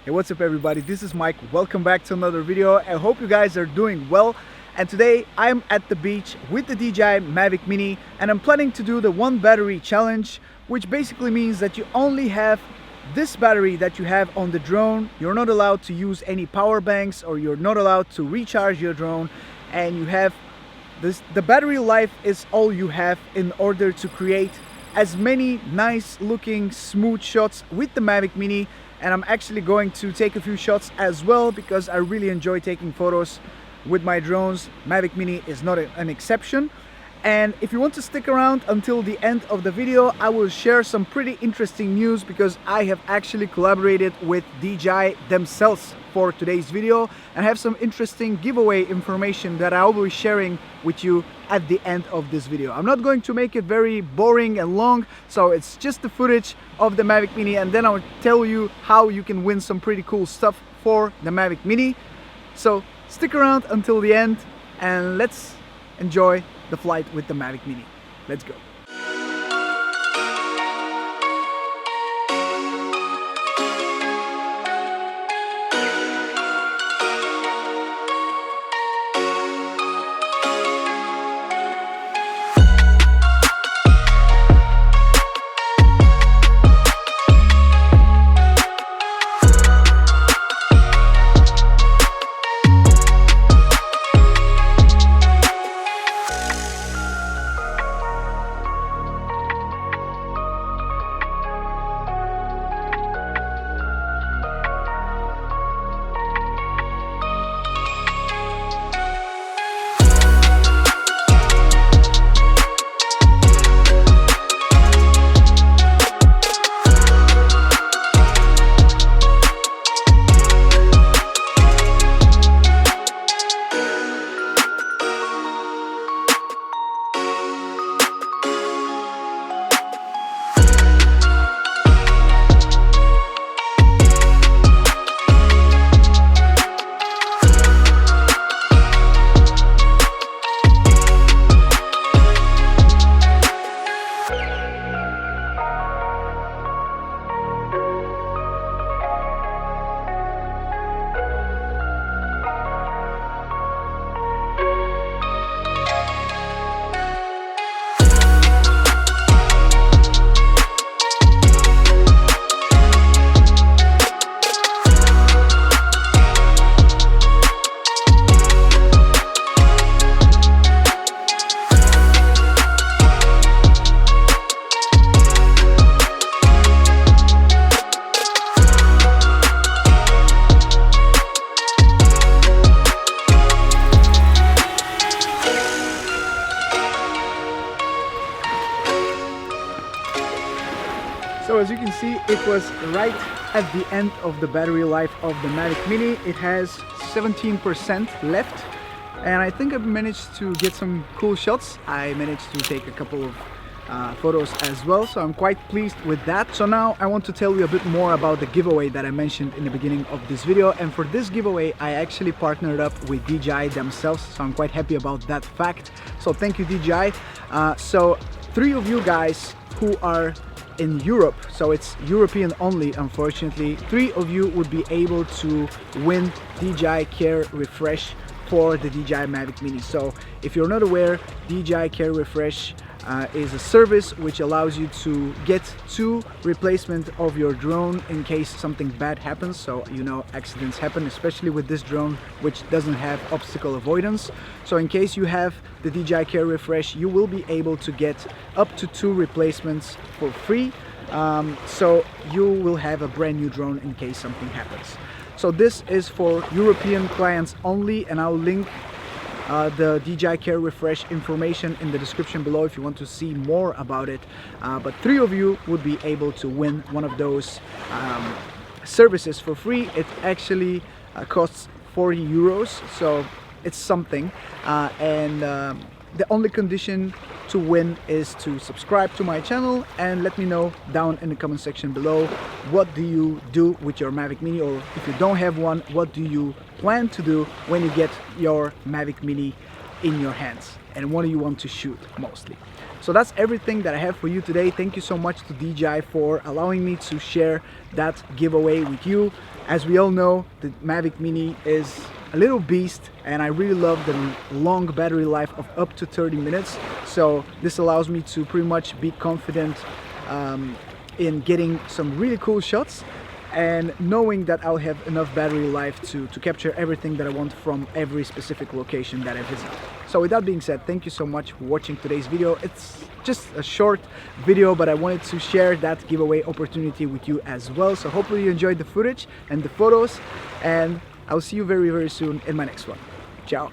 Hey, what's up everybody? This is Mike. Welcome back to another video. I hope you guys are doing well. And today I'm at the beach with the DJI Mavic Mini and I'm planning to do the one battery challenge, which basically means that you only have this battery that you have on the drone. You're not allowed to use any power banks or you're not allowed to recharge your drone, and you have this, the battery life is all you have in order to create as many nice looking smooth shots with the Mavic Mini. And I'm actually going to take a few shots as well because I really enjoy taking photos with my drones. Mavic Mini is not an exception. And if you want to stick around until the end of the video, I will share some pretty interesting news because I have actually collaborated with DJI themselves for today's video and have some interesting giveaway information that I will be sharing with you at the end of this video. I'm not going to make it very boring and long, so it's just the footage of the Mavic Mini, and then I'll tell you how you can win some pretty cool stuff for the Mavic Mini. So stick around until the end and let's enjoy the flight with the Mavic Mini. Let's go. So as you can see, it was right at the end of the battery life of the Mavic Mini. It has 17% left and I think I've managed to get some cool shots. I managed to take a couple of photos as well, so I'm quite pleased with that. So now I want to tell you a bit more about the giveaway that I mentioned in the beginning of this video, and for this giveaway I actually partnered up with DJI themselves, so I'm quite happy about that fact. So thank you DJI. So 3 of you guys who are in Europe, so it's European only unfortunately, 3 of you would be able to win DJI Care Refresh for the DJI Mavic Mini. So if you're not aware, DJI Care Refresh is a service which allows you to get 2 replacements of your drone in case something bad happens. So you know, accidents happen, especially with this drone which doesn't have obstacle avoidance. So in case you have the DJI Care Refresh, you will be able to get up to 2 replacements for free. So you will have a brand new drone in case something happens. So this is for European clients only, and I'll link the DJI Care Refresh information in the description below if you want to see more about it. But 3 of you would be able to win one of those services for free. It actually costs 40 euros, so it's something. The only condition to win is to subscribe to my channel and let me know down in the comment section below what do you do with your Mavic Mini, or if you don't have one, what do you plan to do when you get your Mavic Mini in your hands and what do you want to shoot mostly. So that's everything that I have for you today. Thank you so much to DJI for allowing me to share that giveaway with you. As we all know, the Mavic Mini is a little beast and I really love the long battery life of up to 30 minutes. So this allows me to pretty much be confident in getting some really cool shots and knowing that I'll have enough battery life to capture everything that I want from every specific location that I visit. So with that being said, thank you so much for watching today's video. It's just a short video, but I wanted to share that giveaway opportunity with you as well. So hopefully you enjoyed the footage and the photos, and I'll see you very, very soon in my next one. Ciao.